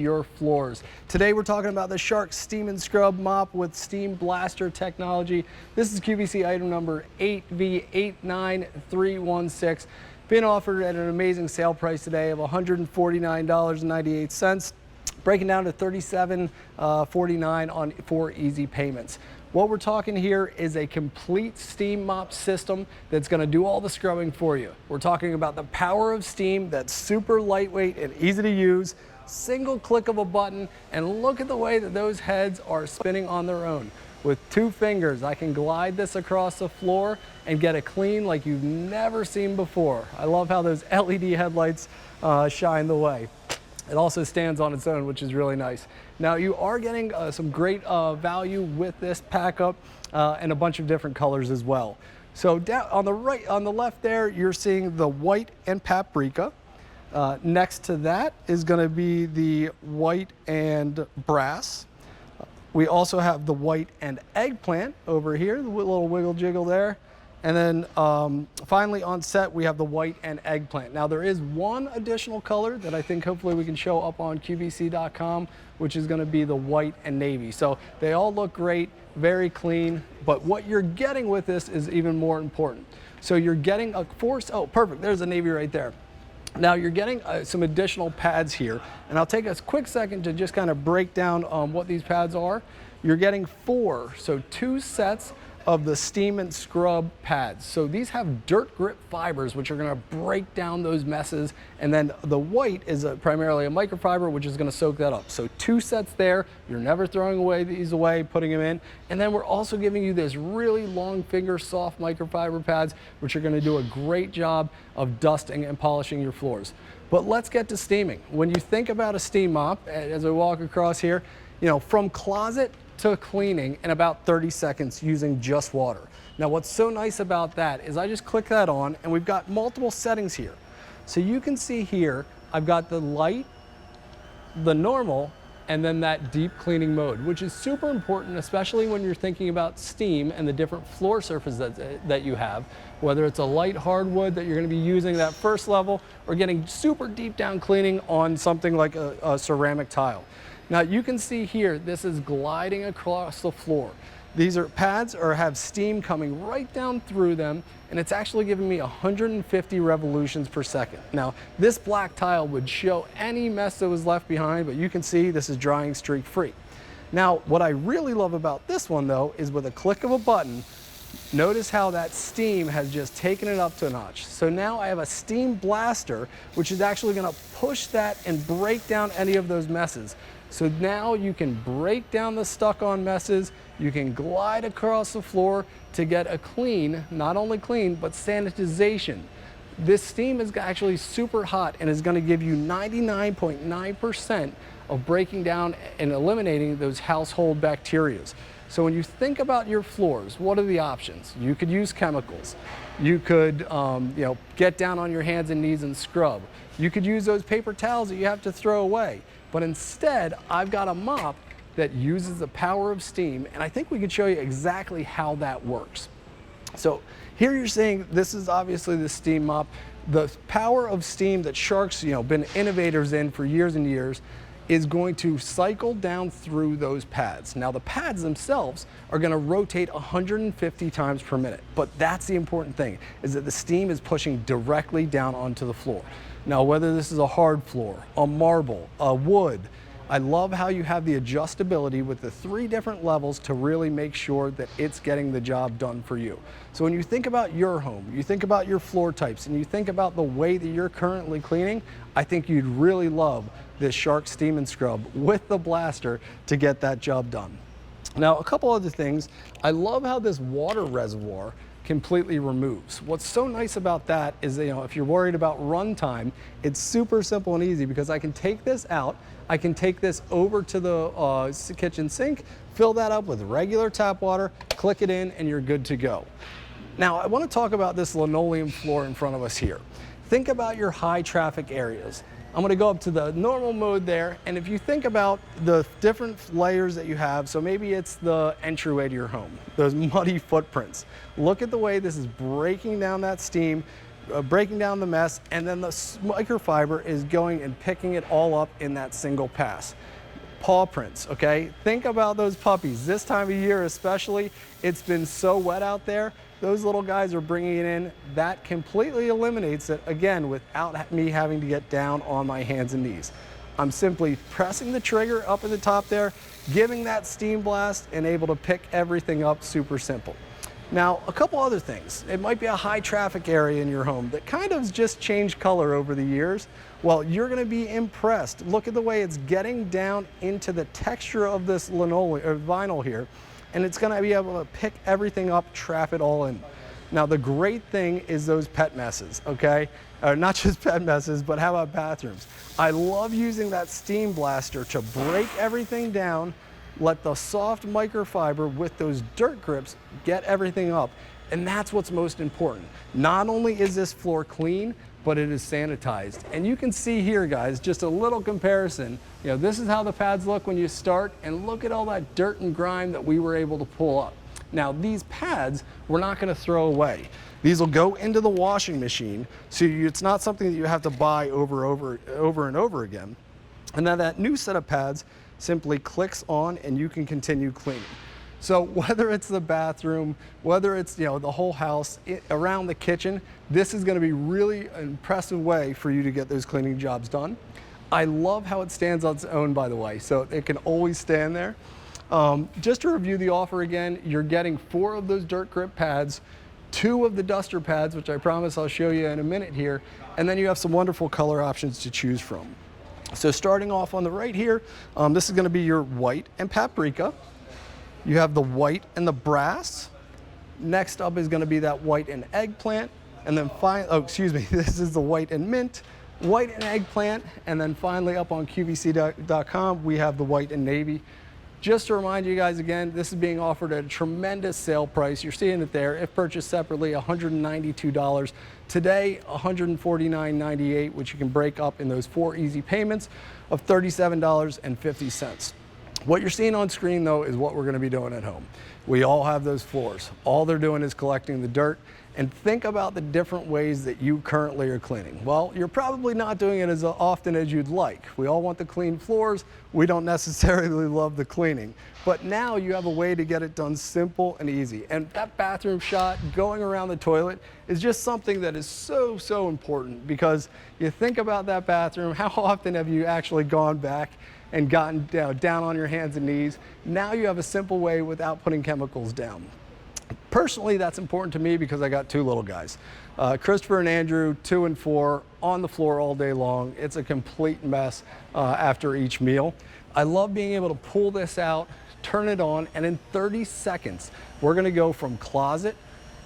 your floors. Today we're talking about the Shark Steam and Scrub Mop with Steam Blaster technology. This is QVC item number 8V89316. Being offered at an amazing sale price today of $149.98, breaking down to $37.49 on 4 easy payments. What we're talking here is a complete steam mop system that's going to do all the scrubbing for you. We're talking about the power of steam that's super lightweight and easy to use, single click of a button, and look at the way that those heads are spinning on their own. With 2 fingers, I can glide this across the floor and get it clean like you've never seen before. I love how those LED headlights shine the way. It also stands on its own, which is really nice. Now you are getting some great value with this pack up and a bunch of different colors as well. So down on the left there, you're seeing the white and paprika. Next to that is going to be the white and brass. We also have the white and eggplant over here, the little wiggle jiggle there. And then finally on set, we have the white and eggplant. Now there is one additional color that I think hopefully we can show up on QVC.com, which is going to be the white and navy. So they all look great, very clean, but what you're getting with this is even more important. So you're getting a force, oh perfect, there's a navy right there. Now you're getting some additional pads here, and I'll take a quick second to just kind of break down what these pads are. You're getting 4, so 2 sets of the steam and scrub pads. So these have dirt grip fibers, which are going to break down those messes, and then the white is primarily a microfiber, which is going to soak that up. So 2 sets there. You're never throwing these away, putting them in. And then we're also giving you this really long finger soft microfiber pads, which are going to do a great job of dusting and polishing your floors. But let's get to steaming. When you think about a steam mop, as I walk across here, you know, from closet to cleaning in about 30 seconds using just water. Now what's so nice about that is I just click that on and we've got multiple settings here. So you can see here, I've got the light, the normal, and then that deep cleaning mode, which is super important, especially when you're thinking about steam and the different floor surfaces that you have, whether it's a light hardwood that you're going to be using that first level or getting super deep down cleaning on something like a ceramic tile. Now you can see here, this is gliding across the floor. These pads have steam coming right down through them, and it's actually giving me 150 revolutions per second. Now this black tile would show any mess that was left behind, but you can see this is drying streak free. Now what I really love about this one though is with a click of a button, notice how that steam has just taken it up to a notch. So now I have a steam blaster, which is actually going to push that and break down any of those messes. So now you can break down the stuck-on messes, you can glide across the floor to get a clean, not only clean, but sanitization. This steam is actually super hot and is going to give you 99.9% of breaking down and eliminating those household bacteria. So when you think about your floors, what are the options? You could use chemicals. You could get down on your hands and knees and scrub. You could use those paper towels that you have to throw away. But instead, I've got a mop that uses the power of steam, and I think we could show you exactly how that works. So here you're seeing, this is obviously the steam mop. The power of steam that Shark's been innovators in for years and years is going to cycle down through those pads. Now the pads themselves are going to rotate 150 times per minute, but that's the important thing, is that the steam is pushing directly down onto the floor. Now whether this is a hard floor, a marble, a wood, I love how you have the adjustability with the 3 different levels to really make sure that it's getting the job done for you. So when you think about your home, you think about your floor types, and you think about the way that you're currently cleaning, I think you'd really love this Shark Steam and Scrub with the blaster to get that job done. Now a couple other things, I love how this water reservoir completely removes. What's so nice about that is, if you're worried about runtime, it's super simple and easy because I can take this out, I can take this over to the kitchen sink, fill that up with regular tap water, click it in, and you're good to go. Now, I want to talk about this linoleum floor in front of us here. Think about your high traffic areas. I'm going to go up to the normal mode there, and if you think about the different layers that you have, so maybe it's the entryway to your home, those muddy footprints. Look at the way this is breaking down that steam, breaking down the mess, and then the microfiber is going and picking it all up in that single pass. Paw prints, okay? Think about those puppies. This time of year especially, it's been so wet out there. Those little guys are bringing it in. That completely eliminates it, again, without me having to get down on my hands and knees. I'm simply pressing the trigger up at the top there, giving that steam blast, and able to pick everything up super simple. Now, a couple other things. It might be a high traffic area in your home that kind of just changed color over the years. Well, you're gonna be impressed. Look at the way it's getting down into the texture of this linoleum or vinyl here, and it's gonna be able to pick everything up, trap it all in. Now, the great thing is those pet messes, okay? Not just pet messes, but how about bathrooms? I love using that steam blaster to break everything down, let the soft microfiber with those dirt grips get everything up. And that's what's most important. Not only is this floor clean, but it is sanitized. And you can see here, guys, just a little comparison. You know, this is how the pads look when you start, and look at all that dirt and grime that we were able to pull up. Now, these pads, we're not gonna throw away. These will go into the washing machine, so it's not something that you have to buy over and over again. And then that new set of pads simply clicks on and you can continue cleaning. So whether it's the bathroom, whether it's the whole house, around the kitchen, this is gonna be really an impressive way for you to get those cleaning jobs done. I love how it stands on its own, by the way, so it can always stand there. Just to review the offer again, you're getting 4 of those dirt grip pads, 2 of the duster pads, which I promise I'll show you in a minute here, and then you have some wonderful color options to choose from. So starting off on the right here, this is gonna be your white and paprika. You have the white and the brass. Next up is gonna be that white and eggplant. And then this is the white and mint, white and eggplant. And then finally up on QVC.com, we have the white and navy. Just to remind you guys again, this is being offered at a tremendous sale price. You're seeing it there. If purchased separately, $192. Today, $149.98, which you can break up in those 4 easy payments of $37.50. What you're seeing on screen, though, is what we're going to be doing at home. We all have those floors. All they're doing is collecting the dirt. And think about the different ways that you currently are cleaning. Well, you're probably not doing it as often as you'd like. We all want the clean floors. We don't necessarily love the cleaning. But now you have a way to get it done simple and easy. And that bathroom shot going around the toilet is just something that is so important, because you think about that bathroom, how often have you actually gone back and gotten down on your hands and knees? Now you have a simple way without putting chemicals down. Personally, that's important to me because I got 2 little guys. Christopher and Andrew, 2 and 4, on the floor all day long. It's a complete mess after each meal. I love being able to pull this out, turn it on, and in 30 seconds, we're gonna go from closet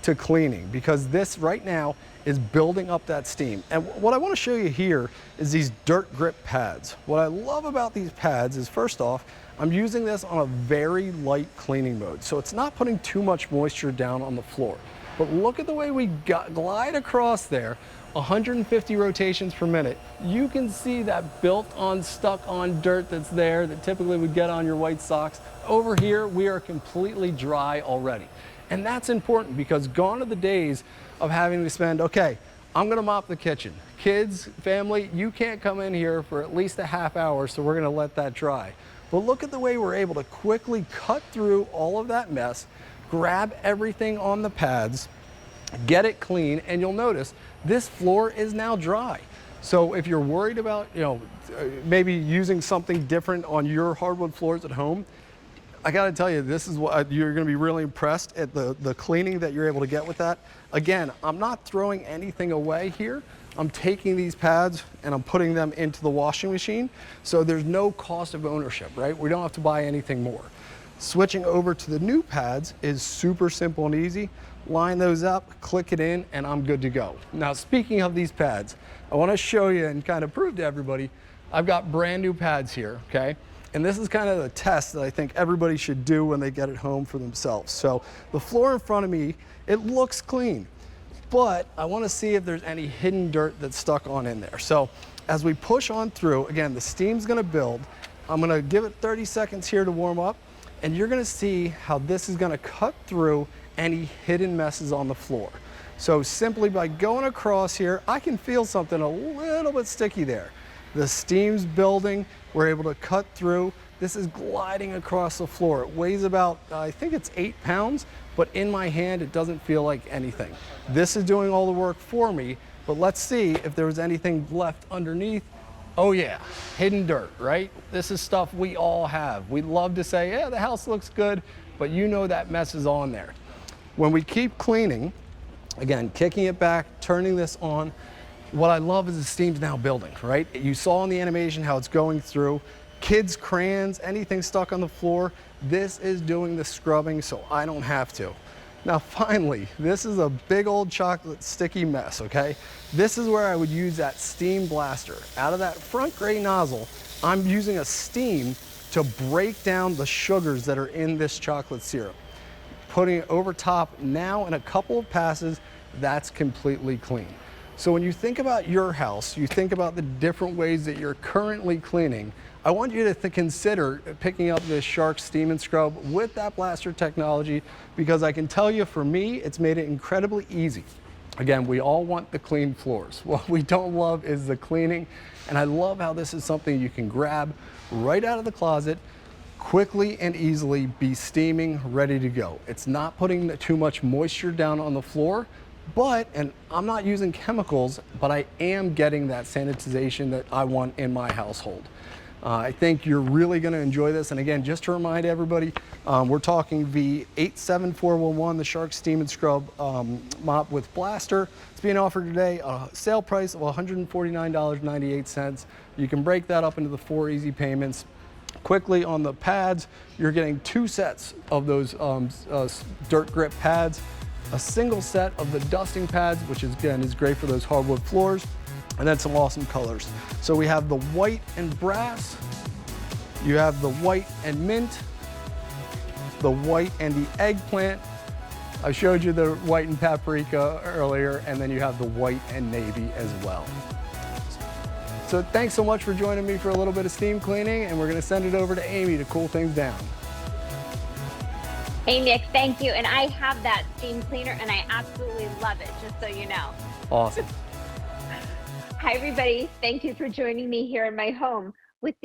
to cleaning, because this right now is building up that steam. And what I wanna show you here is these dirt grip pads. What I love about these pads is, first off, I'm using this on a very light cleaning mode, so it's not putting too much moisture down on the floor. But look at the way we glide across there, 150 rotations per minute. You can see that built-on, stuck-on dirt that's there that typically would get on your white socks. Over here, we are completely dry already. And that's important, because gone are the days of having to spend, okay, I'm gonna mop the kitchen. Kids, family, you can't come in here for at least a half hour, so we're gonna let that dry. But look at the way we're able to quickly cut through all of that mess, grab everything on the pads, get it clean, and you'll notice this floor is now dry. So if you're worried about, maybe using something different on your hardwood floors at home, I gotta tell you, this is what you're gonna be really impressed at the cleaning that you're able to get with that. Again, I'm not throwing anything away here. I'm taking these pads and I'm putting them into the washing machine, so there's no cost of ownership, right? We don't have to buy anything more. Switching over to the new pads is super simple and easy. Line those up, click it in, and I'm good to go. Now, speaking of these pads, I wanna show you and kind of prove to everybody, I've got brand new pads here, okay? And this is kind of the test that I think everybody should do when they get it home for themselves. So the floor in front of me, it looks clean, but I wanna see if there's any hidden dirt that's stuck on in there. So as we push on through, again, the steam's gonna build. I'm gonna give it 30 seconds here to warm up, and you're gonna see how this is gonna cut through any hidden messes on the floor. So simply by going across here, I can feel something a little bit sticky there. The steam's building, we're able to cut through. This is gliding across the floor. It weighs about, I think it's 8 pounds, but in my hand, it doesn't feel like anything. This is doing all the work for me, but let's see if there was anything left underneath. Oh yeah, hidden dirt, right? This is stuff we all have. We love to say, yeah, the house looks good, but you know that mess is on there. When we keep cleaning, again, kicking it back, turning this on, what I love is the steam's now building, right? You saw in the animation how it's going through. Kids' crayons, anything stuck on the floor, this is doing the scrubbing so I don't have to. Now finally, this is a big old chocolate sticky mess, okay? This is where I would use that steam blaster. Out of that front gray nozzle, I'm using a steam to break down the sugars that are in this chocolate syrup. Putting it over top, now in a couple of passes, that's completely clean. So when you think about your house, you think about the different ways that you're currently cleaning, I want you to consider picking up this Shark Steam and Scrub with that blaster technology, because I can tell you, for me, it's made it incredibly easy. Again, we all want the clean floors. What we don't love is the cleaning, and I love how this is something you can grab right out of the closet, quickly and easily be steaming, ready to go. It's not putting too much moisture down on the floor, but, and I'm not using chemicals, but I am getting that sanitization that I want in my household. I think you're really going to enjoy this. And again, just to remind everybody, we're talking the 87411, the Shark Steam and Scrub mop with blaster. It's being offered today, a sale price of $149.98. You can break that up into the 4 easy payments. Quickly on the pads, you're getting 2 sets of those dirt grip pads, a single set of the dusting pads, which is, again, is great for those hardwood floors, and then some awesome colors. So we have the white and brass, you have the white and mint, the white and the eggplant. I showed you the white and paprika earlier, and then you have the white and navy as well. So thanks so much for joining me for a little bit of steam cleaning, and we're gonna send it over to Amy to cool things down. Hey Nick, thank you. And I have that steam cleaner and I absolutely love it, just so you know. Awesome. Hi everybody, thank you for joining me here in my home with the